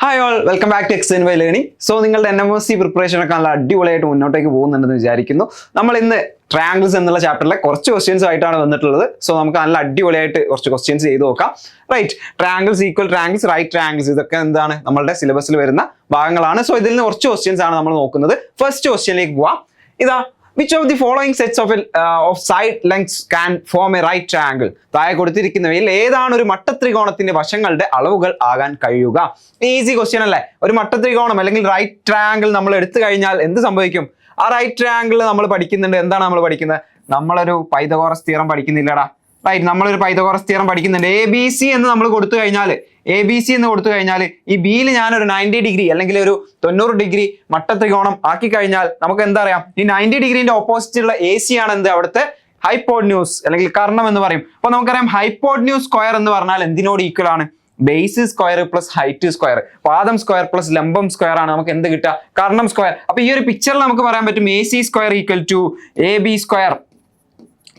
Hi all, welcome back to X Y learning. So നിങ്ങളുടെ NMOC preparation ഒക്കെ നല്ല അടിപൊളിയായിട്ട് മുന്നോട്ടേക്ക് പോകുന്നുണ്ടെന്ന് വിചാരിക്കുന്നു. നമ്മൾ ഇന്ന് ട്രയാങ്കിൾസ് എന്നുള്ള ചാപ്റ്ററിലെ കുറച്ച് ക്വസ്റ്റ്യൻസ് ആയിട്ടാണ് വന്നിട്ടുള്ളത്. സോ നമുക്ക് നല്ല അടിപൊളിയായിട്ട് കുറച്ച് ക്വസ്റ്റ്യൻസ് ചെയ്ത് നോക്കാം. Right, triangles, equal triangles, right triangles, ഇതൊക്കെ എന്താണ് നമ്മളുടെ സിലബസിൽ വരുന്ന ഭാഗങ്ങളാണ്. സോ ഇതിൽ നിന്ന് കുറച്ച് ക്വസ്റ്റ്യൻസ് ആണ് നമ്മൾ നോക്കുന്നത്. ഫസ്റ്റ് ക്വസ്റ്റ്യനിലേക്ക് പോവാം. ഇതാ, which of the following sets of side lengths can form a right triangle? താഴെ കൊടുത്തിരിക്കുന്നവയിൽ ഏതാണ് ഒരു മട്ടത്രികോണത്തിന്റെ വശങ്ങളുടെ അളവുകൾ ആകാൻ കഴിയുക? ഈസി ക്വസ്റ്റ്യൻ അല്ലേ? ഒരു മട്ടത്രികോണം അല്ലെങ്കിൽ റൈറ്റ് ട്രയാങ്കിൾ നമ്മൾ എടുത്തു കഴിഞ്ഞാൽ എന്ത് സംഭവിക്കും? ആ റൈറ്റ് ട്രയാങ്കിൾ നമ്മൾ പഠിക്കുന്നുണ്ട്. എന്താണ് നമ്മൾ പഠിക്കുന്നത്? നമ്മളൊരു പൈതഗോറസ് തിയറം പഠിക്കുന്നില്ലടാ. റൈറ്റ്, നമ്മളൊരു പൈതഗോറസ് തിയറം പഠിക്കുന്നുണ്ട്. ABC എന്ന് നമ്മൾ കൊടുത്തു കഴിഞ്ഞാൽ, ABC എന്ന് കൊടുത്തു കഴിഞ്ഞാൽ ഈ ബിയിൽ ഞാനൊരു 90 ഡിഗ്രി അല്ലെങ്കിൽ ഒരു 90 ഡിഗ്രി മട്ടത്രികോണം ആക്കി കഴിഞ്ഞാൽ നമുക്ക് എന്താ അറിയാം? ഈ 90 ഡിഗ്രീന്റെ ഓപ്പോസിറ്റുള്ള AC ആണ് എന്ത്? അവിടുത്തെ ഹൈപ്പോട്ന്യൂസ് അല്ലെങ്കിൽ കർണം എന്ന് പറയും. അപ്പൊ നമുക്കറിയാം ഹൈപ്പോട്ന്യൂസ് സ്ക്വയർ എന്ന് പറഞ്ഞാൽ എന്തിനോട് ഈക്വൽ ആണ്? Base square plus height square, പാദം സ്ക്വയർ പ്ലസ് ലംബം സ്ക്വയർ ആണ് നമുക്ക് എന്ത് കിട്ടുക? കർണം സ്ക്വയർ. അപ്പൊ ഈ ഒരു പിക്ചറിൽ നമുക്ക് പറയാൻ പറ്റും AC square equal to AB square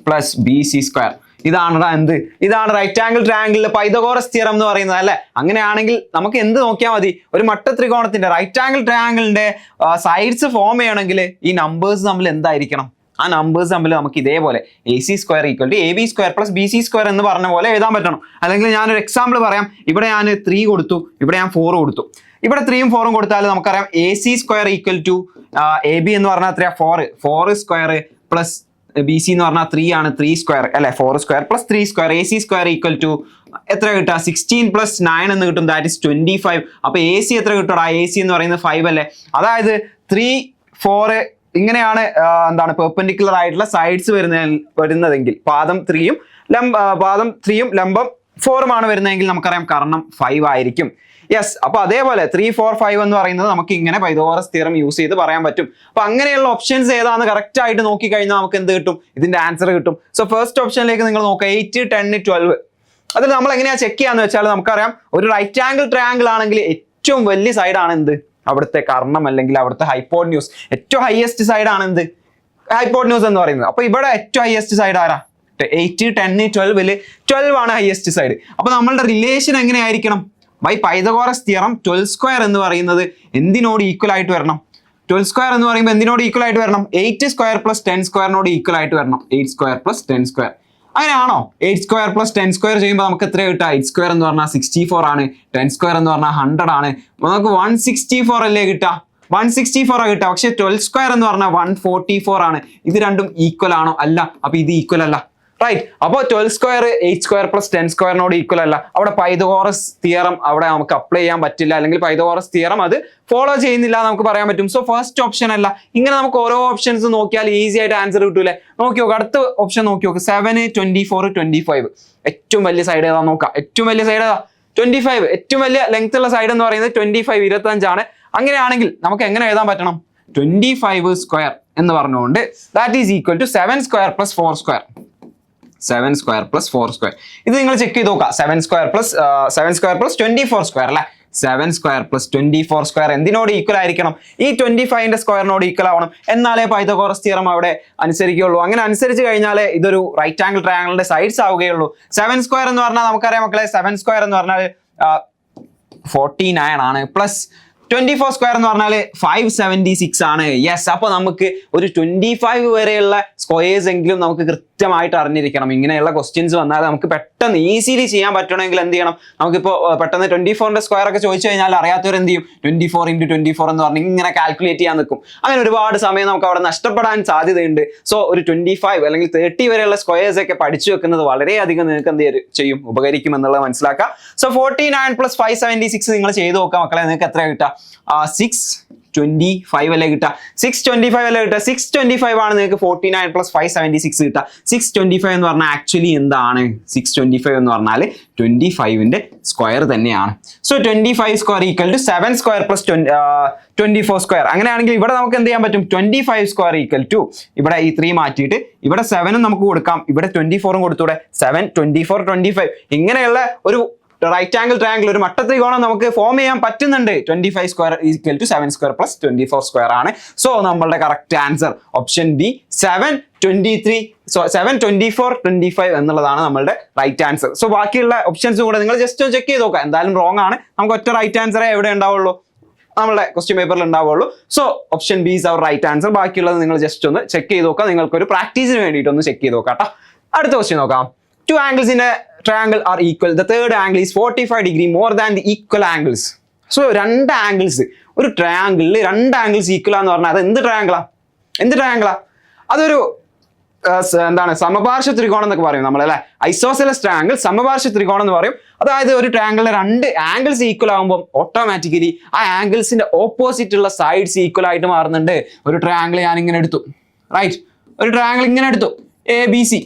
plus BC square. ഇതാണ് എന്ത്? ഇതാണ് റൈറ്റ് ആംഗിൾ ട്രയാംഗിളിലെ പൈതഗോറസ് തിയറം എന്ന് പറയുന്നത് അല്ലെ? അങ്ങനെയാണെങ്കിൽ നമുക്ക് എന്ത് നോക്കിയാൽ മതി? ഒരു മട്ടത്രികോണത്തിന്റെ റൈറ്റ് ആംഗിൾ ട്രയാംഗിളിന്റെ സൈഡ്സ് ഫോം ചെയ്യണമെങ്കിൽ ഈ നമ്പേഴ്സ് തമ്മിൽ എന്തായിരിക്കണം? ആ നമ്പേഴ്സ് തമ്മിൽ നമുക്ക് ഇതേപോലെ AC square equal to AB square plus BC square എന്ന് പറഞ്ഞ പോലെ എഴുതാൻ പറ്റണം. അല്ലെങ്കിൽ ഞാനൊരു എക്സാമ്പിൾ പറയാം. ഇവിടെ ഞാൻ 3 കൊടുത്തു, ഇവിടെ ഞാൻ 4 കൊടുത്തു. ഇവിടെ 3ഉം 4ഉം കൊടുത്താൽ നമുക്കറിയാം AC square equal to AB എന്ന് പറഞ്ഞാൽ എത്രയാ? 4 സ്ക്വയർ പ്ലസ് BC എന്ന് പറഞ്ഞാൽ 3 ആണ്, 3 സ്ക്വയർ അല്ലെ? 4 square plus 3 square. AC square equal to എത്ര കിട്ടുക? 16 പ്ലസ് 9 എന്ന് കിട്ടും. That is 25. അപ്പൊ AC എത്ര കിട്ടും? AC എന്ന് പറയുന്നത് 5 അല്ലേ? അതായത് 3, 4 ഇങ്ങനെയാണ് എന്താണ് പെർപെൻഡിക്കുലർ ആയിട്ടുള്ള സൈഡ്സ് വരുന്നതെങ്കിൽ പാദം 3യും ലംബം 4ഉം ആണ് വരുന്നതെങ്കിൽ നമുക്കറിയാം കർണം 5 ആയിരിക്കും. യെസ്, അപ്പൊ അതേപോലെ 3, 4, 5 എന്ന് പറയുന്നത് നമുക്ക് ഇങ്ങനെ പൈതഗോറസ് തിയറം യൂസ് ചെയ്ത് പറയാൻ പറ്റും. അപ്പൊ അങ്ങനെയുള്ള ഓപ്ഷൻസ് ഏതാണെന്ന് കറക്റ്റ് ആയിട്ട് നോക്കി കഴിഞ്ഞാൽ നമുക്ക് എന്ത് കിട്ടും? ഇതിന്റെ ആൻസർ കിട്ടും. സോ ഫസ്റ്റ് ഓപ്ഷനിലേക്ക് നിങ്ങൾ നോക്കുക, 8, 10, 12. അതിൽ നമ്മൾ എങ്ങനെയാ ചെക്ക് ചെയ്യാന്ന് വെച്ചാൽ നമുക്കറിയാം ഒരു റൈറ്റ് ആംഗിൾ ട്രയാംഗിൾ ആണെങ്കിൽ ഏറ്റവും വലിയ സൈഡ് ആണ് എന്ത്? അവിടുത്തെ കർണം അല്ലെങ്കിൽ അവിടുത്തെ ഹൈപ്പോട്ന്യൂസ്. ഏറ്റവും ഹയസ്റ്റ് സൈഡ് ആണ് എന്ത്? ഹൈപ്പോട്ന്യൂസ് എന്ന് പറയുന്നത്. അപ്പൊ ഇവിടെ ഏറ്റവും ഹയസ്റ്റ് സൈഡ് ആരാ? 8, 10, 12 12 ആണ് ഹയസ്റ്റ് സൈഡ്. അപ്പൊ നമ്മളുടെ റിലേഷൻ എങ്ങനെയായിരിക്കണം? ബൈ പൈതഗോറസ് തിയറം 12 സ്ക്വയർ എന്ന് പറയുന്നത് എന്തിനോട് ഈക്വൽ ആയിട്ട് വരണം? 12 സ്ക്വയർ എന്ന് പറയുമ്പോൾ എന്തിനോട് ഈക്വൽ ആയിട്ട് വരണം? 8 സ്ക്വയർ പ്ലസ് 10 സ്ക്വയറിനോട് ഈക്വൽ ആയിട്ട് വരണം. 8 സ്ക്വയർ പ്ലസ് 10 സ്ക്വയർ. അങ്ങനെയാണോ? 8 സ്ക്വയർ പ്ലസ് 10 സ്ക്വയർ ചെയ്യുമ്പോൾ നമുക്ക് എത്ര കിട്ടുക? 8 സ്ക്വയർ എന്ന് പറഞ്ഞാൽ 64 ആണ്, 10 സ്ക്വയർ എന്ന് പറഞ്ഞാൽ 100 ആണ്. നമുക്ക് 164 അല്ലേ കിട്ടുക? 164 കിട്ടുക. പക്ഷെ 12 സ്ക്വയർ എന്ന് പറഞ്ഞാൽ 144 ആണ്. ഇത് രണ്ടും ഈക്വൽ ആണോ? അല്ല. അപ്പൊ ഇത് ഈക്വൽ അല്ല. റൈറ്റ്, അപ്പോൾ 12 സ്ക്വയർ 8 സ്ക്വയർ പ്ലസ് 10 സ്ക്വയറിനോട് ഈക്വൽ അല്ല. അവിടെ പൈതഗോറസ് തിയറം അവിടെ നമുക്ക് അപ്ലൈ ചെയ്യാൻ പറ്റില്ല, അല്ലെങ്കിൽ പൈതഗോറസ് തിയറം അത് ഫോളോ ചെയ്യുന്നില്ല നമുക്ക് പറയാൻ പറ്റും. സോ ഫസ്റ്റ് ഓപ്ഷൻ അല്ല. ഇങ്ങനെ നമുക്ക് ഓരോ ഓപ്ഷൻസ് നോക്കിയാൽ ഈസി ആയിട്ട് ആൻസർ കിട്ടൂലേ? നോക്കി നോക്ക്, അടുത്ത ഓപ്ഷൻ നോക്കി നോക്ക്. 7, 24, 25. ഏറ്റവും വലിയ സൈഡ് ഏതാ നോക്കാം? ഏറ്റവും വലിയ സൈഡ് ഏതാ? 25. ഏറ്റവും വലിയ ലെങ്ത് ഉള്ള സൈഡ് എന്ന് പറയുന്നത് 25, 25 ആണ്. അങ്ങനെയാണെങ്കിൽ നമുക്ക് എങ്ങനെ എഴുതാൻ പറ്റണം? 25 സ്ക്വയർ എന്ന് പറഞ്ഞുകൊണ്ട് that is equal to 7 square plus 4 square. 7 square plus 4 square. ഇത് നിങ്ങൾ ചെക്ക് ചെയ്ത് നോക്കാം. 7 സ്ക്വയർ പ്ലസ് 24 സ്ക്വയർ അല്ലെ? 7 സ്ക്വയർ പ്ലസ് 24 സ്ക്വയർ എന്തിനോട് ഈക്വൽ ആയിരിക്കണം? ഈ 25ന്റെ സ്ക്വയറിനോട് ഈക്വൽ ആവണം. എന്നാലേ പൈതഗോറസ് തിയറം അവിടെ അനുസരിക്കുകയുള്ളൂ. അങ്ങനെ അനുസരിച്ച് കഴിഞ്ഞാലേ ഇതൊരു റൈറ്റ് ആംഗിൾ ട്രയാംഗിളിന്റെ സൈഡ്സ് ആവുകയുള്ളൂ. 7 സ്ക്വയർ എന്ന് പറഞ്ഞാൽ നമുക്കറിയാം മക്കളെ, 7 സ്ക്വയർ എന്ന് പറഞ്ഞാൽ 49 ആണ്. പ്ലസ് 24 സ്ക്വയർ എന്ന് പറഞ്ഞാൽ 576 ആണ്. യെസ്, അപ്പൊ നമുക്ക് ഒരു 25 വരെയുള്ള സ്ക്വയേഴ്സ് എങ്കിലും നമുക്ക് കൃത്യമായിട്ട് അറിഞ്ഞിരിക്കണം. ഇങ്ങനെയുള്ള ക്വസ്റ്റ്യൻസ് വന്നാൽ നമുക്ക് പെട്ടെന്ന് ഈസിലി ചെയ്യാൻ പറ്റണമെങ്കിൽ എന്ത് ചെയ്യണം? നമുക്കിപ്പോൾ പെട്ടെന്ന് 24ന്റെ സ്ക്വയർ ഒക്കെ ചോദിച്ചു കഴിഞ്ഞാൽ അറിയാത്തവർ എന്ത് ചെയ്യും? 24 × 24 എന്ന് പറഞ്ഞ് ഇങ്ങനെ കാൽക്കുലേറ്റ് ചെയ്യാൻ നിൽക്കും. അങ്ങനെ ഒരുപാട് സമയം നമുക്ക് അവിടെ നഷ്ടപ്പെടാൻ സാധ്യതയുണ്ട്. സോ ഒരു 25 അല്ലെങ്കിൽ 30 വരെയുള്ള സ്ക്വയേഴ്സ് ഒക്കെ പഠിച്ചു വെക്കുന്നത് വളരെയധികം നിങ്ങൾക്ക് എന്ത് ചെയ്യും? ഉപകരിക്കും എന്നുള്ളത് മനസ്സിലാക്കുക. സോ 49 പ്ലസ് 576 നിങ്ങൾ ചെയ്ത് നോക്കുക മക്കളെ. നിങ്ങൾക്ക് എത്ര കിട്ടുക? 625 അല്ലേ കിട്ടുക? 625 അല്ലേ കിട്ടുക? 625 ആണ് നിങ്ങൾക്ക് 49 പ്ലസ് 576 കിട്ടുക. 625 എന്ന് പറഞ്ഞാൽ ആക്ച്വലി എന്താണ്? 625 എന്ന് പറഞ്ഞാൽ 25ന്റെ സ്ക്വയർ തന്നെയാണ്. So 25 square equal to 7 square plus 24 square. അങ്ങനെയാണെങ്കിൽ ഇവിടെ നമുക്ക് എന്ത് ചെയ്യാൻ പറ്റും? 25 സ്ക്വയർ ഈക്വൽ ടു ഇവിടെ ഈ 3 മാറ്റിയിട്ട് ഇവിടെ 7ഉം നമുക്ക് കൊടുക്കാം, ഇവിടെ 24ഉം കൊടുത്തൂടെ? 7, 24, 25 ഇങ്ങനെയുള്ള ഒരു റൈറ്റ് ആംഗിൾ ട്രയാംഗിൾ ഒരു മട്ടത്രികോണം നമുക്ക് ഫോം ചെയ്യാൻ പറ്റുന്നുണ്ട്. 25 square equal to 7 square plus 24 square ആണ്. സോ നമ്മളുടെ കറക്റ്റ് ആൻസർ ഓപ്ഷൻ ബി 7, 23, 7, 24, 25 എന്നുള്ളതാണ് നമ്മളുടെ റൈറ്റ് ആൻസർ. സോ ബാക്കിയുള്ള ഓപ്ഷൻസ് കൂടെ നിങ്ങൾ ജസ്റ്റ് ചെക്ക് ചെയ്ത് നോക്കുക. എന്തായാലും റോങ് ആണ്. നമുക്ക് ഒറ്റ റൈറ്റ് ആൻസറേ എവിടെ ഉണ്ടാവുള്ളൂ, നമ്മളുടെ ക്വസ്റ്റ്യൻ പേപ്പറിൽ ഉണ്ടാവുള്ളൂ. So option B is our right answer. ബാക്കിയുള്ളത് നിങ്ങൾ ജസ്റ്റ് ഒന്ന് ചെക്ക് ചെയ്ത് നോക്കുക. നിങ്ങൾക്ക് ഒരു പ്രാക്ടീസിന് വേണ്ടിയിട്ട് ഒന്ന് ചെക്ക് ചെയ്ത് നോക്കാം കേട്ടോ. അടുത്ത ക്വസ്റ്റ്യൻ നോക്കാം. Two angles in a triangle are equal. The third angle is 45 degree more than the equal angles. So രണ്ട് ആംഗിൾസ് ഒരു ട്രയാംഗിളിൽ രണ്ട് ആംഗിൾസ് ഈക്വൽ ആന്ന് പറഞ്ഞാൽ അത് എന്ത് ട്രയാംഗിളാ? അതൊരു എന്താണ് സമപാർശ്വ ത്രികോണം എന്നൊക്കെ പറയും നമ്മൾ അല്ലെ. ഐസോസെലസ് ട്രയാംഗിൾ സമപാർശ്വ ത്രികോണം എന്ന് പറയും. അതായത് ഒരു ട്രയാംഗിളിലെ രണ്ട് ആംഗിൾസ് ഈക്വൽ ആകുമ്പോൾ ഓട്ടോമാറ്റിക്കലി ആ ആംഗിൾസിന്റെ ഓപ്പോസിറ്റ് ഉള്ള സൈഡ്സ് ഈക്വൽ ആയിട്ട് മാറുന്നുണ്ട്. ഒരു ട്രയാംഗിൾ ഞാൻ ഇങ്ങനെ എടുത്തു, റൈറ്റ്, ഒരു ട്രയാംഗിൾ ഇങ്ങനെ എടുത്തു എ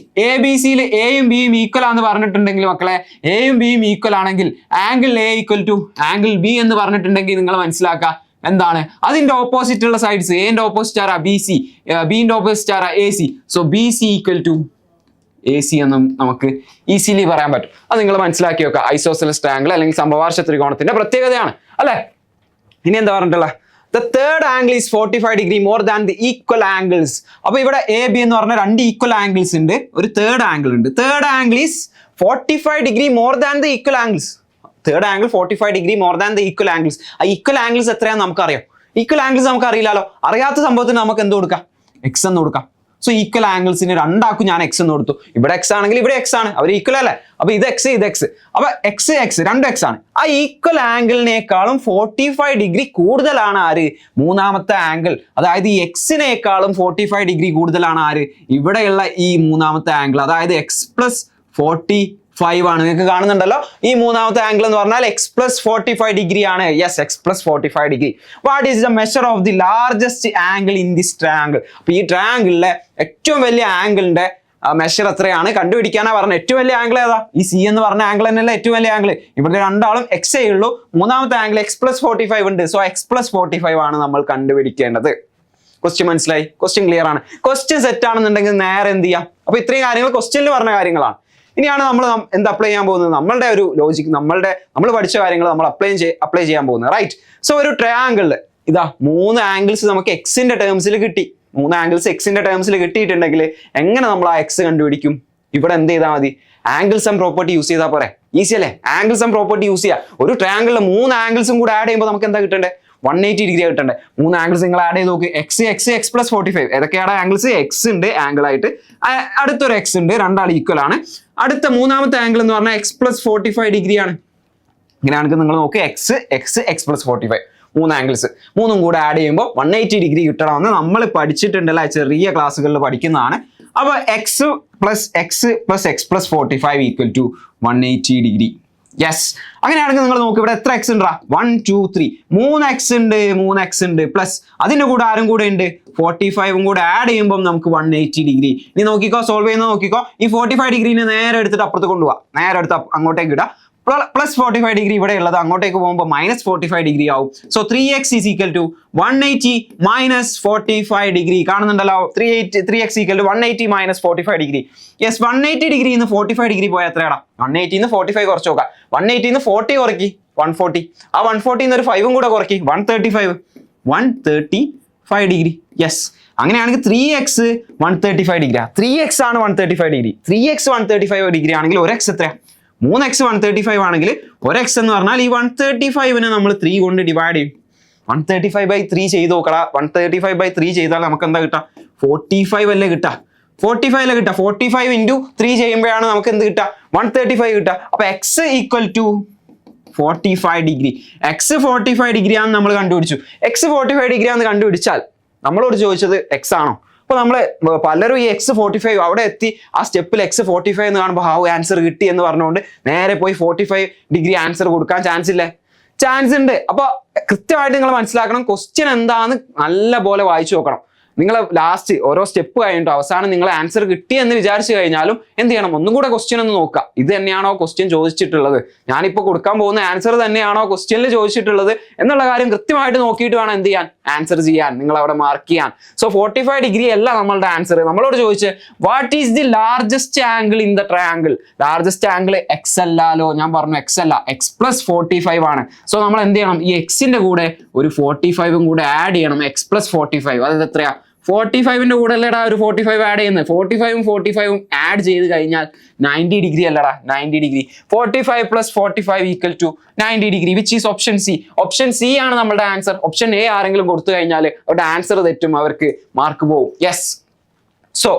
ബി സിയിൽ എയും ബിയും ഈക്വൽ ആണെന്ന് പറഞ്ഞിട്ടുണ്ടെങ്കിൽ മക്കളെ, എയും ബിയും ഈക്വൽ ആണെങ്കിൽ angle A equal to angle B എന്ന് പറഞ്ഞിട്ടുണ്ടെങ്കിൽ നിങ്ങൾ മനസ്സിലാക്കുക എന്താണ് അതിന്റെ ഓപ്പോസിറ്റ് ഉള്ള സൈഡ്സ്. എന്റെ ഓപ്പോസിറ്റ് ആരാ ബി സി, ബിന്റെ ഓപ്പോസിറ്റ് ആരാ A C. So B C equal to A C എന്നും നമുക്ക് ഈസിലി പറയാൻ പറ്റും. അത് നിങ്ങൾ മനസ്സിലാക്കി വെക്കുക. ഐസോസെലസ് ട്രയാംഗിൾ അല്ലെങ്കിൽ സമപാർശ്വ ത്രികോണത്തിന്റെ പ്രത്യേകതയാണ് അല്ലെ. ഇനി എന്താ പറഞ്ഞിട്ടുള്ള The third angle is 45 degree more than the equal angles. അപ്പൊ ഇവിടെ എ ബി എന്ന് പറഞ്ഞ രണ്ട് ഈക്വൽ ആംഗിൾസ് ഉണ്ട്, ഒരു തേർഡ് ആംഗിൾ ഉണ്ട്. Third angle is 45 degree more than the equal angles. Third angle 45 degree more than the equal angles. ആ equal angles എത്രയാണെന്ന് നമുക്കറിയാം. ഈക്വൽ ആംഗിൾസ് നമുക്ക് അറിയില്ലല്ലോ. അറിയാത്ത സംഭവത്തിന് നമുക്ക് എന്ത് കൊടുക്കാം? എക്സ് എന്ന് കൊടുക്കാം. സോ ഈക്വൽ ആംഗിൾസിന് രണ്ടാക്കും ഞാൻ എക്സ് എന്ന് കൊടുത്തു. ഇവിടെ എക്സ് ആണെങ്കിൽ ഇവിടെ എക്സ് ആണ്, അവർ ഈക്വൽ അല്ലേ. അപ്പൊ ഇത് എക്സ് ഇത് എക്സ്, അപ്പൊ എക്സ് രണ്ട് എക്സ് ആണ്. ആ ഈക്വൽ ആംഗിളിനേക്കാളും 45 ഡിഗ്രി കൂടുതലാണ് ആര്? മൂന്നാമത്തെ ആംഗിൾ. അതായത് ഈ എക്സിനേക്കാളും 45 ഡിഗ്രി കൂടുതലാണ് ആര്? ഇവിടെയുള്ള ഈ മൂന്നാമത്തെ ആംഗിൾ. അതായത് എക്സ് പ്ലസ് 45 ആണ്. നിങ്ങൾക്ക് കാണുന്നുണ്ടല്ലോ ഈ മൂന്നാമത്തെ ആംഗിൾ എന്ന് പറഞ്ഞാൽ എക്സ് പ്ലസ് 45 ഡിഗ്രി ആണ്. Yes, X plus 45 degree. What is the measure of the largest angle in this triangle? അപ്പൊ ഈ ട്രയാംഗിളിലെ ഏറ്റവും വലിയ ആംഗിളിന്റെ മെഷർ എത്രയാണ് കണ്ടുപിടിക്കാനാ പറഞ്ഞത്. ഏറ്റവും വലിയ ആംഗിൾ ഏതാ? ഈ സി എന്ന് പറഞ്ഞ ആംഗിൾ തന്നെയല്ല ഏറ്റവും വലിയ ആംഗിൾ. ഇവിടെ രണ്ടാളും എക്സേ ഉള്ളൂ. മൂന്നാമത്തെ ആംഗിൾ എക്സ് പ്ലസ് 45 ഉണ്ട്. സോ എക്സ് പ്ലസ് 45 ആണ് നമ്മൾ കണ്ടുപിടിക്കേണ്ടത്. ക്വസ്റ്റ്യൻ മനസ്സിലായി? ക്വസ്റ്റ്യൻ ക്ലിയർ ആണ്. ക്വസ്റ്റ്യൻ സെറ്റ് ആണെന്നുണ്ടെങ്കിൽ നേരെ എന്ത് ചെയ്യാം? അപ്പൊ ഇത്രയും കാര്യങ്ങൾ ക്വസ്റ്റ്യനിൽ പറഞ്ഞ കാര്യങ്ങളാണ്. ഇനിയാണ് നമ്മൾ എന്ത് അപ്ലൈ ചെയ്യാൻ പോകുന്നത്? നമ്മളുടെ ഒരു ലോജിക്, നമ്മൾ പഠിച്ച കാര്യങ്ങൾ നമ്മൾ അപ്ലൈ ചെയ്യാൻ പോകുന്നത്, റൈറ്റ്. സോ ഒരു ട്രയാംഗിളിൽ ഇതാ മൂന്ന് ആംഗിൾസ് നമുക്ക് എക്സിന്റെ ടേംസിൽ കിട്ടി. മൂന്ന് ആംഗിൾസ് എക്സിന്റെ ടേംസിൽ കിട്ടിയിട്ടുണ്ടെങ്കിൽ എങ്ങനെ നമ്മൾ ആ എക്സ് കണ്ടുപിടിക്കും? ഇവിടെ എന്ത് ചെയ്താൽ മതി? ആംഗിൾ സം പ്രോപ്പർട്ടി യൂസ് ചെയ്താൽ പോരെ. ഈസി അല്ലേ? ആംഗിൾ സം പ്രോപ്പർട്ടി യൂസ് ചെയ്യാം. ഒരു ട്രയാംഗിളിൽ മൂന്ന് ആംഗിൾസും കൂടെ ആഡ് ചെയ്യുമ്പോൾ നമുക്ക് എന്താ കിട്ടണ്ടേ? 180 ഡിഗ്രി കിട്ടണ്ടേ. മൂന്ന് ആംഗിൾസ് നിങ്ങൾ ആഡ് ചെയ്ത് നോക്ക്. എക്സ് പ്ലസ് 45 ഏതൊക്കെയാണ് ആംഗിൾസ്? എക്സ് ഉണ്ട് ആംഗിൾ ആയിട്ട്, അടുത്തൊരു എക്സ് ഉണ്ട്, രണ്ടാൾ ഈക്വൽ ആണ്. അടുത്ത മൂന്നാമത്തെ ആംഗിൾ എന്ന് പറഞ്ഞാൽ എക്സ് പ്ലസ് 45 ഡിഗ്രി ആണ്. ഇങ്ങനെയാണെങ്കിൽ നിങ്ങൾ നോക്ക്, എക്സ് പ്ലസ് 45 മൂന്ന് ആംഗിൾസ് മൂന്നും കൂടെ ആഡ് ചെയ്യുമ്പോൾ 180 ഡിഗ്രി കിട്ടണമെന്ന് നമ്മൾ പഠിച്ചിട്ടുണ്ടല്ലോ, ചെറിയ ക്ലാസ്സുകളിൽ പഠിക്കുന്നതാണ്. അപ്പൊ X plus X plus 45 equal to 180 degree. Yes, അങ്ങനെയാണെങ്കിൽ നിങ്ങൾ നോക്ക് ഇവിടെ എത്ര എക്സ് ഉണ്ടാ? 1 2 3 മൂന്ന് എക്സ് ഉണ്ട് പ്ലസ് അതിന്റെ കൂടെ ആരും കൂടെ ഉണ്ട് 45 കൂടെ ആഡ് ചെയ്യുമ്പോൾ നമുക്ക് 180 ഡിഗ്രി. ഇനി നോക്കിക്കോ, സോൾവ് ചെയ്യുന്നത് നോക്കിക്കോ. ഈ 45 ഡിഗ്രീനെ നേരെ എടുത്തിട്ട് അപ്പുറത്ത് കൊണ്ടുപോവാ, നേരെ എടുത്ത് അങ്ങോട്ടേക്ക് ഇടാം. പ്ലസ് 45 ഡിഗ്രി ഇവിടെ ഉള്ളത് അങ്ങോട്ടേക്ക് പോകുമ്പോൾ മൈനസ് 45 ഡിഗ്രി ആവും. So 3x is equal to 180 minus 45 degree. കാണുന്നുണ്ടല്ലോ, 3x equal to 180 minus 45 degree. Yes, 180 degree 45 degree പോയാൽ എത്രയാടാ? 180 45 കുറച്ച് നോക്കാം. 180 40 കുറയ്ക്ക് 140. ആ 140 ഒരു 5 കൂടെ കുറയ്ക്ക് 135 ഡിഗ്രി. യെസ്, അങ്ങനെയാണെങ്കിൽ 3x 135 ഡിഗ്രി. 3x ആണ് 135 ഡിഗ്രി. 3x 135 ഡിഗ്രി ആണെങ്കിൽ ഒരു എക്സ് എത്രയാ? 3x 135 ആണെങ്കിൽ ഒരു എക്സ് എന്ന് പറഞ്ഞാൽ ഈ 135നെ നമ്മൾ 3 കൊണ്ട് ഡിവൈഡ് ചെയ്യും. 135/3 ചെയ്ത് നോക്കടാ. 135/3 ചെയ്താൽ നമുക്ക് എന്താ കിട്ടാ? 45 അല്ലേ കിട്ടാ? 45 അല്ലേ കിട്ടാ? 45 into 3 ചെയ്യുമ്പോഴാണ് നമുക്ക് എന്ത് കിട്ടാ? 135 കിട്ടാ. അപ്പൊ X equal to 45 degree. X 45 degree ആണെന്ന് നമ്മൾ കണ്ടുപിടിച്ചു. എക്സ് 45 ഡിഗ്രി ആണെന്ന് കണ്ടുപിടിച്ചാൽ നമ്മളോട് ചോദിച്ചത് എക്സ് ആണോ? അപ്പൊ നമ്മള് പലരും ഈ എക്സ് 45 അവിടെ എത്തി ആ സ്റ്റെപ്പിൽ എക്സ് 45 എന്ന് കാണുമ്പോൾ ആൻസർ കിട്ടി എന്ന് പറഞ്ഞുകൊണ്ട് നേരെ പോയി 45 ഡിഗ്രി ആൻസർ കൊടുക്കാൻ ചാൻസ് ഇല്ലേ? ചാൻസ് ഉണ്ട്. അപ്പൊ കൃത്യമായിട്ട് നിങ്ങൾ മനസ്സിലാക്കണം, ക്വസ്റ്റ്യൻ എന്താന്ന് നല്ല പോലെ വായിച്ചു നോക്കണം. നിങ്ങൾ ലാസ്റ്റ് ഓരോ സ്റ്റെപ്പ് കഴിഞ്ഞിട്ടോ അവസാനം നിങ്ങൾ ആൻസർ കിട്ടിയെന്ന് വിചാരിച്ചു കഴിഞ്ഞാലും എന്ത് ചെയ്യണം, ഒന്നും കൂടെ ക്വസ്റ്റ്യൻ ഒന്ന് നോക്കുക. ഇത് തന്നെയാണോ ക്വസ്റ്റ്യൻ ചോദിച്ചിട്ടുള്ളത്, ഞാനിപ്പോൾ കൊടുക്കാൻ പോകുന്ന ആൻസർ തന്നെയാണോ ക്വസ്റ്റ്യനിൽ ചോദിച്ചിട്ടുള്ളത് എന്നുള്ള കാര്യം കൃത്യമായിട്ട് നോക്കിയിട്ട് വേണം എന്ത് ചെയ്യാൻ, ആൻസർ ചെയ്യാൻ, നിങ്ങൾ അവിടെ മാർക്ക് ചെയ്യാൻ. സോ 45 ഡിഗ്രി അല്ല നമ്മളുടെ ആൻസർ. നമ്മളോട് ചോദിച്ച് what is the largest angle in the triangle. Largest angle X അല്ലാലോ, ഞാൻ പറഞ്ഞു എക്സ് അല്ല, എക്സ് പ്ലസ് 45 ആണ്. സോ നമ്മൾ എന്ത് ചെയ്യണം, ഈ എക്സിന്റെ കൂടെ ഒരു 45 കൂടെ ആഡ് ചെയ്യണം. എക്സ് പ്ലസ് 45 അതായത് എത്രയാ, 45ന്റെ കൂടെ അല്ലേടാ ഒരു 45 ആഡ് ചെയ്യുന്നത്. 45 ആഡ് ചെയ്ത് കഴിഞ്ഞാൽ 90 ഡിഗ്രി അല്ലടാ, 90 degree. 45 + 45 = 90 degree, which is option C. Option C ആണ് നമ്മുടെ ആൻസർ. ഓപ്ഷൻ എ ആരെങ്കിലും കൊടുത്തു കഴിഞ്ഞാൽ അവരുടെ ആൻസർ തെറ്റും, അവർക്ക് മാർക്ക് പോകും. യെസ്. സോ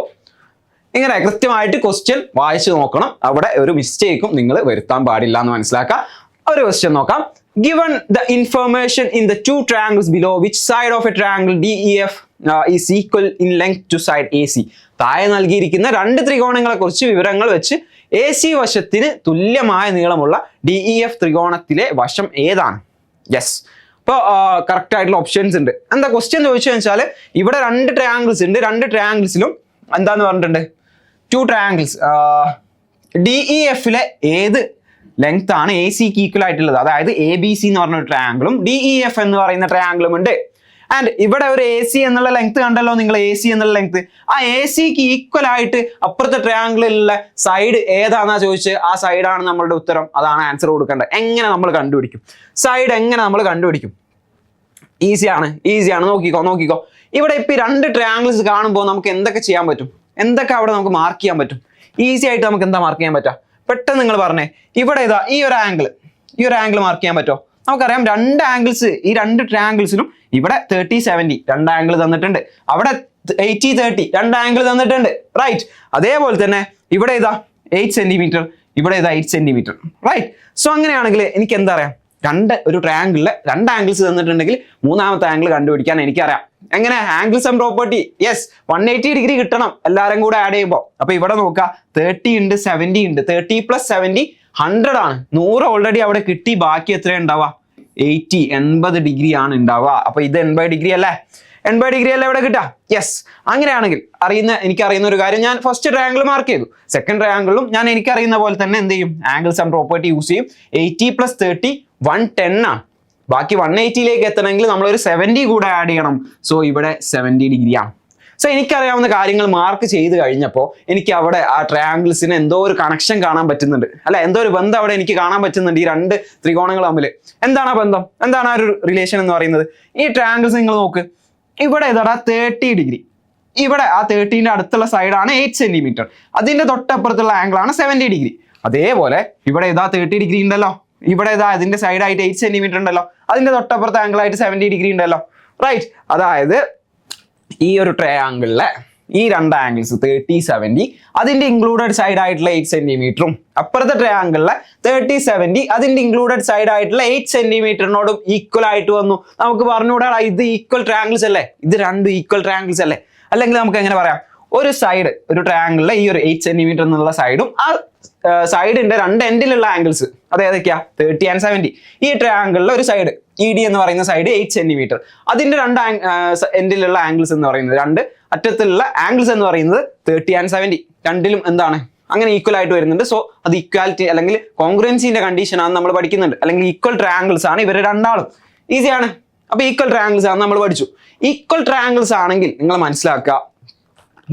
ഇങ്ങനെ കൃത്യമായിട്ട് ക്വസ്റ്റ്യൻ വായിച്ചു നോക്കണം, അവിടെ ഒരു മിസ്റ്റേക്കും നിങ്ങൾ വരുത്താൻ പാടില്ല എന്ന് മനസ്സിലാക്കാം. ഒരു ക്വസ്റ്റ്യൻ നോക്കാം. Given the information in the two triangles below, which side of a triangle DEF is equal in length to side AC? താഴെ നൽകിയിരിക്കുന്ന രണ്ട് ത്രികോണങ്ങളെ കുറിച്ച് വിവരങ്ങൾ വെച്ച് AC വശത്തിന് തുല്യമായ നീളമുള്ള DEF ത്രികോണത്തിലെ വശം ഏതാണ്? യെസ്. ഇപ്പോൾ കറക്റ്റ് ആയിട്ടുള്ള ഓപ്ഷൻസ് ഉണ്ട്. എന്താ ക്വസ്റ്റ്യൻ ചോദിച്ചു വെച്ചാൽ ഇവിടെ രണ്ട് ട്രയാങ്കിൾസ് ഉണ്ട്, രണ്ട് ട്രയാങ്കിൾസിലും എന്താന്ന് പറഞ്ഞിട്ടുണ്ട്, ടു ട്രയാങ്കിൾസ് DEFലെ ഏത് ലെങ്ത് ആണ് എ സിക്ക് ഈക്വൽ ആയിട്ടുള്ളത്. അതായത് ABC എന്ന് പറഞ്ഞ ട്രയാങ്കിളും DEF എന്ന് പറയുന്ന ട്രയാങ്കിളും ഉണ്ട്. ആൻഡ് ഇവിടെ ഒരു AC എന്നുള്ള ലെങ്ത് കണ്ടല്ലോ നിങ്ങൾ, AC എന്നുള്ള ലെങ്ത്. ആ ACക്ക് ഈക്വൽ ആയിട്ട് അപ്പുറത്തെ ട്രയാങ്കിളിലുള്ള സൈഡ് ഏതാണെന്നാ ചോദിച്ച്, ആ സൈഡാണ് നമ്മളുടെ ഉത്തരം. അതാണ് ആൻസർ കൊടുക്കേണ്ടത്. എങ്ങനെ നമ്മൾ കണ്ടുപിടിക്കും സൈഡ്, എങ്ങനെ നമ്മൾ കണ്ടുപിടിക്കും? ഈസിയാണ്. നോക്കിക്കോ. ഇവിടെ ഇപ്പൊ രണ്ട് ട്രയാങ്കിൾസ് കാണുമ്പോൾ നമുക്ക് എന്തൊക്കെ ചെയ്യാൻ പറ്റും, എന്തൊക്കെ അവിടെ നമുക്ക് മാർക്ക് ചെയ്യാൻ പറ്റും? ഈസി ആയിട്ട് നമുക്ക് എന്താ മാർക്ക് ചെയ്യാൻ പറ്റുക? പെട്ടെന്ന് നിങ്ങൾ പറഞ്ഞേ. ഇവിടെ ഇതാ ഈ ഒരു ആംഗിൾ മാർക്ക് ചെയ്യാൻ പറ്റുമോ? നമുക്കറിയാം രണ്ട് ആംഗിൾസ്, ഈ രണ്ട് ട്രയാങ്കിൾസിലും ഇവിടെ 30-70 രണ്ട് ആംഗിൾ തന്നിട്ടുണ്ട്, അവിടെ 80-30 രണ്ട് ആംഗിൾ തന്നിട്ടുണ്ട്, റൈറ്റ്. അതേപോലെ തന്നെ ഇവിടെ ഇതാ 8 സെന്റിമീറ്റർ, ഇവിടെ ഇതാ 8 സെന്റിമീറ്റർ, റൈറ്റ്. സോ അങ്ങനെയാണെങ്കിൽ എനിക്ക് എന്താ അറിയാം, ഒരു ട്രയാങ്കിളിലെ രണ്ട് ആംഗിൾസ് തന്നിട്ടുണ്ടെങ്കിൽ മൂന്നാമത്തെ ആംഗിൾ കണ്ടുപിടിക്കാൻ എനിക്കറിയാം. എങ്ങനെ? Angle sum property. Yes, 180 degree കിട്ടണം എല്ലാവരും കൂടെ ആഡ് ചെയ്യുമ്പോൾ. അപ്പൊ ഇവിടെ നോക്കുക, 30 ഉണ്ട്, 70 ഉണ്ട്. 30 + 70 100 ആണ്. 100 ഓൾറെഡി അവിടെ കിട്ടി. ബാക്കി എത്ര ഉണ്ടാവുക? 80 ഡിഗ്രി ആണ് ഉണ്ടാവുക. അപ്പൊ ഇത് 80 ഡിഗ്രി അല്ലേ? 80 ഡിഗ്രി അല്ലേ ഇവിടെ കിട്ടുക? യെസ്. അങ്ങനെയാണെങ്കിൽ എനിക്കറിയുന്ന ഒരു കാര്യം, ഞാൻ ഫസ്റ്റ് ട്രയാങ്കിൾ മാർക്ക് ചെയ്തു. സെക്കൻഡ് ട്രയാങ്കിളും ഞാൻ എനിക്കറിയുന്ന പോലെ തന്നെ എന്ത് ചെയ്യും, ആംഗിൾ സം പ്രോപ്പർട്ടി യൂസ് ചെയ്യും. 80 + 30 110 ആണ്. ബാക്കി 180ലേക്ക് എത്തണമെങ്കിൽ നമ്മളൊരു 70 കൂടെ ആഡ് ചെയ്യണം. സോ ഇവിടെ 70 ഡിഗ്രിയാണ്. സോ എനിക്കറിയാവുന്ന കാര്യങ്ങൾ മാർക്ക് ചെയ്ത് കഴിഞ്ഞപ്പോൾ എനിക്ക് അവിടെ ആ ട്രയാങ്കിൾസിന് എന്തോ ഒരു കണക്ഷൻ കാണാൻ പറ്റുന്നുണ്ട്, അല്ല എന്തോ ഒരു ബന്ധം അവിടെ എനിക്ക് കാണാൻ പറ്റുന്നുണ്ട്. ഈ രണ്ട് ത്രികോണങ്ങൾ തമ്മിൽ എന്താണ് ആ ബന്ധം, എന്താണ് ആ ഒരു റിലേഷൻ എന്ന് പറയുന്നത്? ഈ ട്രയാങ്കിൾസ് നിങ്ങൾ നോക്ക്, ഇവിടെ ഏതാടാ 30 ഡിഗ്രി, ഇവിടെ ആ 30ന്റെ അടുത്തുള്ള സൈഡാണ് 8 സെന്റിമീറ്റർ, അതിന്റെ തൊട്ടപ്പുറത്തുള്ള ആംഗിൾ ആണ് 70 ഡിഗ്രി. അതേപോലെ ഇവിടെ ഏതാ 30 ഡിഗ്രി ഉണ്ടല്ലോ, ഇവിടെ ഇതാ അതിന്റെ സൈഡായിട്ട് 8 സെന്റിമീറ്റർ ഉണ്ടല്ലോ, അതിന്റെ തൊട്ടപ്പുറത്തെ ആംഗിൾ ആയിട്ട് 70 ഡിഗ്രി ഉണ്ടല്ലോ, റൈറ്റ്. അതായത് ഈ ഒരു ട്രയാങ്കിളിലെ ഈ രണ്ട് ആംഗിൾസ് 30-70 അതിന്റെ ഇൻക്ലൂഡഡ് സൈഡ് ആയിട്ടുള്ള 8 സെന്റിമീറ്ററും അപ്പുറത്തെ ട്രയാങ്കിളിലെ 30-70 അതിന്റെ ഇൻക്ലൂഡഡ് സൈഡ് ആയിട്ടുള്ള 8 സെന്റിമീറ്ററിനോടും ഈക്വൽ ആയിട്ട് വന്നു. നമുക്ക് പറഞ്ഞുകൂടാ ഇത് ഈക്വൽ ട്രയാങ്കിൾസ് അല്ലേ, ഇത് രണ്ടും ഈക്വൽ ട്രയാങ്കിൾസ് അല്ലേ? അല്ലെങ്കിൽ നമുക്ക് എങ്ങനെ പറയാം, ഒരു സൈഡ്, ഒരു ട്രയാങ്കിളിലെ ഈ ഒരു 8 സെന്റിമീറ്റർ എന്നുള്ള സൈഡും ആ സൈഡിന്റെ രണ്ട് എൻഡിലുള്ള ആംഗിൾസ് അത് ഏതൊക്കെയാ, 30 and 70. ഈ ട്രയാങ്കിളിലെ ഒരു സൈഡ് ED എന്ന് പറയുന്ന സൈഡ് 8 സെന്റിമീറ്റർ, അതിന്റെ രണ്ട് എൻഡിലുള്ള ആംഗിൾസ് എന്ന് പറയുന്നത്, രണ്ട് അറ്റത്തിലുള്ള ആംഗിൾസ് എന്ന് പറയുന്നത് 30 and 70. രണ്ടിലും എന്താണ് അങ്ങനെ ഈക്വൽ ആയിട്ട് വരുന്നുണ്ട്. സോ അത് ഈക്വാലിറ്റി അല്ലെങ്കിൽ കോൺഗ്രുവൻസിന്റെ കണ്ടീഷൻ ആണ് നമ്മൾ പഠിക്കുന്നുണ്ട്. അല്ലെങ്കിൽ ഈക്വൽ ട്രയാങ്കിൾസ് ആണ് ഇവർ രണ്ടാളും. ഈസിയാണ്. അപ്പൊ ഈക്വൽ ട്രയാങ്കിൾസ് ആണ് നമ്മൾ പഠിച്ചു. ഈക്വൽ ട്രയാങ്കിൾസ് ആണെങ്കിൽ നിങ്ങൾ മനസ്സിലാക്കുക,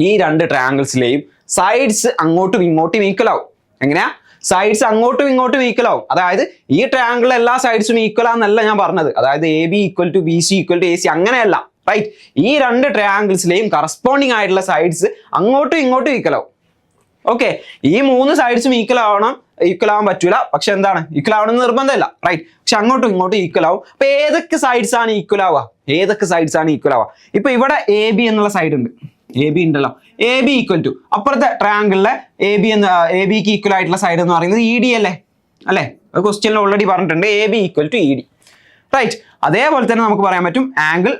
ഈ രണ്ട് ട്രയാങ്കിൾസിലെയും സൈഡ്സ് അങ്ങോട്ടും ഇങ്ങോട്ടും ഈക്വൽ ആവും. എങ്ങനെയാ? സൈഡ്സ് അങ്ങോട്ടും ഇങ്ങോട്ടും ഈക്വൽ ആവും. അതായത് ഈ ട്രയാങ്കിളിലെ എല്ലാ സൈഡ്സും ഈക്വൽ ആണെന്നല്ല ഞാൻ പറഞ്ഞത്. അതായത് AB = BC = AC അങ്ങനെയല്ല, റൈറ്റ്. ഈ രണ്ട് ട്രയാങ്കിൾസിലെയും കറസ്പോണ്ടിങ് ആയിട്ടുള്ള സൈഡ്സ് അങ്ങോട്ടും ഇങ്ങോട്ടും ഈക്വൽ ആവും. ഓക്കെ, ഈ മൂന്ന് സൈഡ്സും ഈക്വൽ ആവാൻ പറ്റൂല, പക്ഷെ എന്താണ്, ഈക്വൽ ആവണമെന്ന് നിർബന്ധമില്ല, റൈറ്റ്. പക്ഷെ അങ്ങോട്ടും ഇങ്ങോട്ടും ഈക്വൽ ആവും. അപ്പൊ ഏതൊക്കെ സൈഡ്സ് ആണ് ഈക്വൽ ആവുക? ഇപ്പൊ ഇവിടെ AB എന്നുള്ള സൈഡ് ഉണ്ട്, AB ഉണ്ടല്ലോ, AB = അപ്പുറത്തെ ട്രയാങ്കിളിലെ ABക്ക് ഈക്വൽ ആയിട്ടുള്ള സൈഡ് എന്ന് പറയുന്നത് ED അല്ലേ? ക്വസ്റ്റ്യനിൽ ഓൾറെഡി പറഞ്ഞിട്ടുണ്ട്, AB = ED, റൈറ്റ്. അതേപോലെ തന്നെ നമുക്ക് പറയാൻ പറ്റും ആംഗിൾ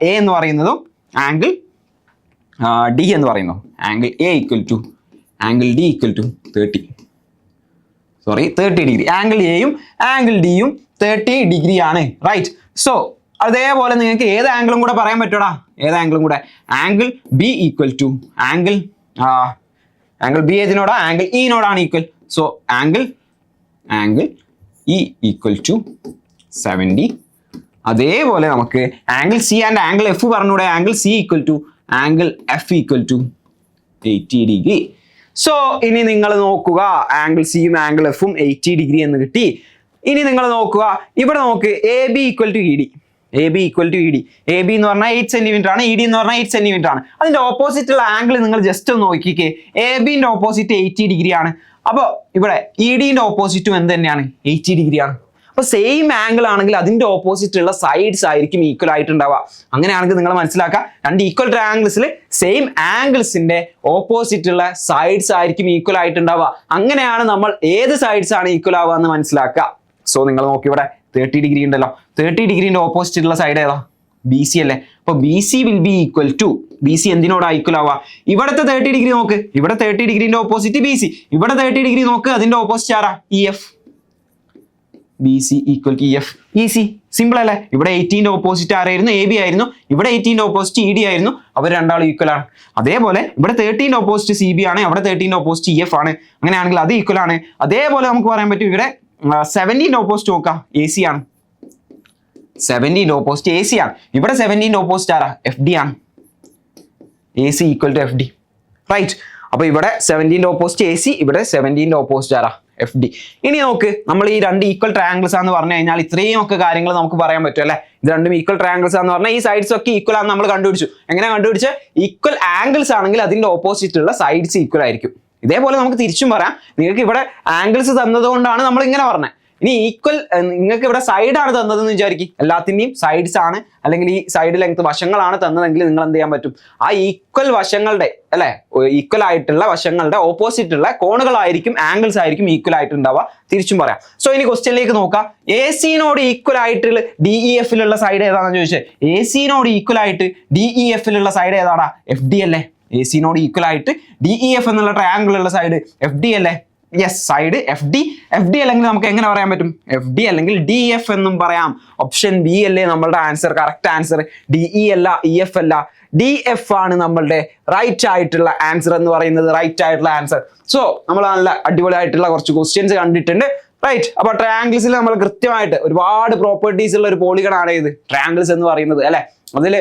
A എന്ന് പറയുന്നതും ആംഗിൾ D എന്ന് പറയുന്നു. Angle A = angle D = 30 degree. Angle Aയും ആംഗിൾ Dയും 30 ഡിഗ്രി ആണ്, റൈറ്റ്. സോ അതേപോലെ നിങ്ങൾക്ക് ഏത് ആംഗിളും കൂടെ പറയാൻ പറ്റൂടാ, ഏത് ആംഗിളും കൂടെ. Angle B equal to angle B ഏതിനോടാ, ആംഗിൾ ഇനോടാണ് equal. So angle E equal to 70. അതേപോലെ നമുക്ക് angle C and angle F പറഞ്ഞൂടെ, angle C equal to angle F equal to 80 degree. So ഇനി നിങ്ങൾ നോക്കുക, ആംഗിൾ സിയും ആംഗിൾ എഫും 80 ഡിഗ്രി എന്ന് കിട്ടി. ഇനി നിങ്ങൾ നോക്കുക, ഇവിടെ നോക്ക് A B equal to E D. A B equal to E D. A B എന്ന് പറഞ്ഞാൽ 8 സെന്റിമീറ്റർ ആണ്, ഇ ഡി എന്ന് പറഞ്ഞാൽ 8 സെന്റിമീറ്റർ ആണ്. അതിന്റെ ഓപ്പോസിറ്റ് ഉള്ള ആംഗിൾ നിങ്ങൾ ജസ്റ്റ് ഒന്ന് നോക്കിക്കേ. എ ബിന്റെ ഓപ്പോസിറ്റ് 80 ഡിഗ്രി ആണ്. അപ്പോൾ ഇവിടെ ഇ ഡിന്റെ ഓപ്പോസിറ്റും എന്ത് തന്നെയാണ്, 80 ഡിഗ്രി ആണ്. അപ്പൊ സെയിം ആംഗിൾ ആണെങ്കിൽ അതിന്റെ ഓപ്പോസിറ്റ് ഉള്ള സൈഡ്സ് ആയിരിക്കും ഈക്വൽ ആയിട്ടുണ്ടാവുക. അങ്ങനെയാണെങ്കിൽ നിങ്ങൾ മനസ്സിലാക്കുക, രണ്ട് ഈക്വൽ ട്രയാംഗിൾസിൽ സെയിം ആംഗിൾസിന്റെ ഓപ്പോസിറ്റ് ഉള്ള സൈഡ്സ് ആയിരിക്കും ഈക്വൽ ആയിട്ടുണ്ടാവുക. അങ്ങനെയാണ് നമ്മൾ ഏത് സൈഡ്സ് ആണ് ഈക്വൽ ആവുക എന്ന് മനസ്സിലാക്കുക. സോ നിങ്ങൾ നോക്കി, ഇവിടെ 30 ഡിഗ്രി ഉണ്ടല്ലോ. 30 ഡിഗ്രിന്റെ ഓപ്പോസിറ്റ് ഉള്ള സൈഡ് ഏതാ, ബി സി അല്ലേ. അപ്പൊ B C will be equal to, B C എന്തിനോടാ ഈക്വൽ ആവുക, ഇവിടുത്തെ 30 ഡിഗ്രി നോക്ക്, ഇവിടെ 30 ഡിഗ്രിന്റെ ഓപ്പോസിറ്റ് ബി സി, ഇവിടെ 30 ഡിഗ്രി നോക്ക്, അതിന്റെ ഓപ്പോസിറ്റ് ആരാ, E F. B C equal to E F, easy, simple അല്ലേ. ഇവിടെ 18ന്റെ ഓപ്പോസിറ്റ് ആരായിരുന്നു, എ ബി ആയിരുന്നു. ഇവിടെ 18ന്റെ ഓപ്പോസിറ്റ് ഇ ഡി ആയിരുന്നു. അവർ രണ്ടാളും ഈക്വൽ ആണ്. അതേപോലെ ഇവിടെ 13ന്റെ ഓപ്പോസിറ്റ് സി ബി ആണ്, അവിടെ 13ന്റെ ഓപ്പോസിറ്റ് ഇ എഫ് ആണ്. അങ്ങനെയാണെങ്കിൽ അത് ഈക്വൽ ആണ്. അതേപോലെ നമുക്ക് പറയാൻ പറ്റും, ഇവിടെ 17ന്റെ ഓപ്പോസിറ്റ് നോക്കാം, എ സി ആണ്. 17ന്റെ ഓപ്പോസിറ്റ് എ സി ആണ്. ഇവിടെ 17ന്റെ ഓപ്പോസിറ്റ് ആരാ, എഫ് ഡി ആണ്. A C equal to F D, right. അപ്പൊ ഇവിടെ 17ന്റെ ഓപ്പോസിറ്റ് എ സി, ഇവിടെ 17ന്റെ ഓപ്പോസിറ്റ് ആരാ, എഫ് ഡി. ഇനി നോക്ക്, നമ്മൾ ഈ രണ്ട് ഈക്വൽ ട്രയാംഗിൾസ് ആണെന്ന് പറഞ്ഞു കഴിഞ്ഞാൽ ഇത്രയും ഒക്കെ കാര്യങ്ങൾ നമുക്ക് പറയാൻ പറ്റും അല്ലെ. ഇത് രണ്ടും ഈക്വൽ ട്രയാംഗിൾസ് ആണെന്ന് പറഞ്ഞാൽ ഈ സൈഡ്സ് ഒക്കെ ഈക്വൽ ആണെന്ന് നമ്മൾ കണ്ടുപിടിച്ചു. എങ്ങനെ കണ്ടുപിടിച്ച്, ഈക്വൽ ആംഗിൾസ് ആണെങ്കിൽ അതിന്റെ ഓപ്പോസിറ്റ് ഉള്ള സൈഡ്സ് ഈക്വൽ ആയിരിക്കും. ഇതേപോലെ നമുക്ക് തിരിച്ചും പറയാം. നിങ്ങൾക്ക് ഇവിടെ ആംഗിൾസ് തന്നത് കൊണ്ടാണ് നമ്മൾ ഇങ്ങനെ പറഞ്ഞത്. ഇനി ഈക്വൽ, നിങ്ങൾക്ക് ഇവിടെ സൈഡ് ആണ് തന്നതെന്ന് വിചാരിക്കും, എല്ലാത്തിന്റെയും സൈഡ്സ് ആണ്, അല്ലെങ്കിൽ ഈ സൈഡ് ലെങ്ത് വശങ്ങളാണ് തന്നതെങ്കിൽ നിങ്ങൾ എന്ത് ചെയ്യാൻ പറ്റും, ആ ഈക്വൽ വശങ്ങളുടെ അല്ലെ, ഈക്വൽ ആയിട്ടുള്ള വശങ്ങളുടെ ഓപ്പോസിറ്റ് ഉള്ള കോണുകളായിരിക്കും, ആംഗിൾസ് ആയിരിക്കും ഈക്വൽ ആയിട്ടുണ്ടാവുക. തിരിച്ചും പറയാം. സോ ഇനി ക്വസ്റ്റ്യനിലേക്ക് നോക്കാം. എ സിനോട് ഈക്വൽ ആയിട്ടുള്ള ഡി ഇ എഫിലുള്ള സൈഡ് ഏതാണെന്ന് ചോദിച്ചത്, എ സിനോട് ഈക്വൽ ആയിട്ട് ഡി ഇ എഫിലുള്ള സൈഡ് ഏതാടാ, എഫ് ഡി അല്ലേ. എ സിനോട് ഈക്വൽ ആയിട്ട് ഡി ഇ എഫ് എന്നുള്ള ട്രയാംഗിൾ ഉള്ള സൈഡ് എഫ് ഡി അല്ലേ. Yes, side F D. F D അല്ലെങ്കിൽ നമുക്ക് എങ്ങനെ പറയാൻ പറ്റും, എഫ് ഡി അല്ലെങ്കിൽ ഡി എഫ് എന്നും പറയാം. ഓപ്ഷൻ ബി അല്ലേ നമ്മളുടെ answer, correct answer. D E അല്ല, ഇ എഫ് അല്ല, ഡി എഫ് ആണ് നമ്മളുടെ റൈറ്റ് ആയിട്ടുള്ള ആൻസർ എന്ന് പറയുന്നത്, റൈറ്റ് ആയിട്ടുള്ള ആൻസർ. സോ നമ്മൾ നല്ല അടിപൊളിയായിട്ടുള്ള കുറച്ച് ക്വസ്റ്റ്യൻസ് കണ്ടിട്ടുണ്ട്, റൈറ്റ്. അപ്പൊ ട്രയാംഗിൾസിൽ നമ്മൾ കൃത്യമായിട്ട് ഒരുപാട് പ്രോപ്പർട്ടീസ് ഉള്ള ഒരു പോളിഗൺ ആണ് ഇത് ട്രയാംഗിൾസ് എന്ന് പറയുന്നത് അല്ലെ. അതിൽ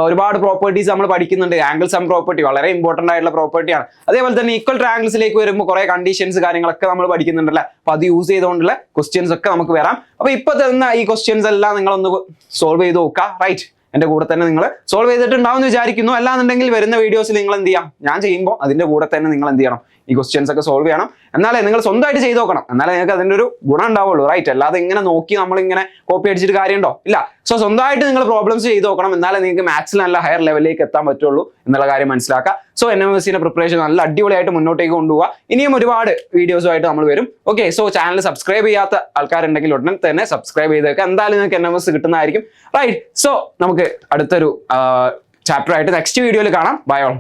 ഒരുപാട് പ്രോപ്പർട്ടീസ് നമ്മൾ പഠിക്കുന്നുണ്ട്. ആംഗിൾ സം പ്രോപ്പർട്ടി വളരെ ഇമ്പോർട്ടന്റ് ആയിട്ടുള്ള പ്രോപ്പർട്ടിയാണ്. അതേപോലെ തന്നെ ഈക്വൽ ട്രയാംഗിൾസിലേക്ക് വരുമ്പോൾ കുറെ കണ്ടീഷൻസ് കാര്യങ്ങളൊക്കെ നമ്മൾ പഠിക്കുന്നുണ്ടല്ലേ. അപ്പൊ അത് യൂസ് ചെയ്തുകൊണ്ടുള്ള ക്വസ്റ്റ്യൻസ് ഒക്കെ നമുക്ക് വരാം. അപ്പൊ ഇപ്പൊ തരുന്ന ഈ ക്വസ്റ്റ്യൻസ് എല്ലാം നിങ്ങളൊന്ന് സോൾവ് ചെയ്ത് നോക്കുക, റൈറ്റ്. എന്റെ കൂടെ തന്നെ നിങ്ങൾ സോൾവ് ചെയ്തിട്ടുണ്ടാവും എന്ന് വിചാരിക്കുന്നു. അല്ലാന്നുണ്ടെങ്കിൽ വരുന്ന വീഡിയോസിൽ നിങ്ങൾ എന്ത് ചെയ്യാം, ഞാൻ ചെയ്യുമ്പോൾ അതിന്റെ കൂടെ തന്നെ നിങ്ങൾ എന്ത് ചെയ്യണം, ഈ ക്വസ്റ്റ്യൻസ് ഒക്കെ സോൾവ് ചെയ്യണം. എന്നാലേ നിങ്ങൾ സ്വന്തമായിട്ട് ചെയ്ത് നോക്കണം, എന്നാലേ നിങ്ങൾക്ക് അതിന്റെ ഒരു ഗുണം ഉണ്ടാവുള്ളൂ, റൈറ്റ്. അല്ലാതെ ഇങ്ങനെ നോക്കി നമ്മളിങ്ങനെ കോപ്പി അടിച്ചിട്ട് കാര്യമുണ്ടോ, ഇല്ല. സോ സ്വന്തമായിട്ട് നിങ്ങൾ പ്രോബ്ലംസ് ചെയ്ത് നോക്കണം, എന്നാലേ നിങ്ങൾക്ക് മാത്സിൽ നല്ല ഹയർ ലെവലിലേക്ക് എത്താൻ പറ്റുള്ളൂ എന്നുള്ള കാര്യം മനസ്സിലാക്കുക. സോ NMSC പ്രിപ്പറേഷൻ നല്ല അടിപൊളിയായിട്ട് മുന്നോട്ടേക്ക് കൊണ്ടുപോകുക. ഇനിയും ഒരുപാട് വീഡിയോസുമായിട്ട് നമ്മൾ വരും. ഓക്കെ, സോ ചാനൽ സബ്സ്ക്രൈബ് ചെയ്യാത്ത ആൾക്കാരുണ്ടെങ്കിൽ ഉടനെ തന്നെ സബ്സ്ക്രൈബ് ചെയ്തേക്കുക. എന്തായാലും നിങ്ങൾക്ക് NMS കിട്ടുന്നതായിരിക്കും, റൈറ്റ്. സോ നമുക്ക് അടുത്തൊരു ചാപ്റ്റർ ആയിട്ട് നെക്സ്റ്റ് വീഡിയോയിൽ കാണാം. Bye all.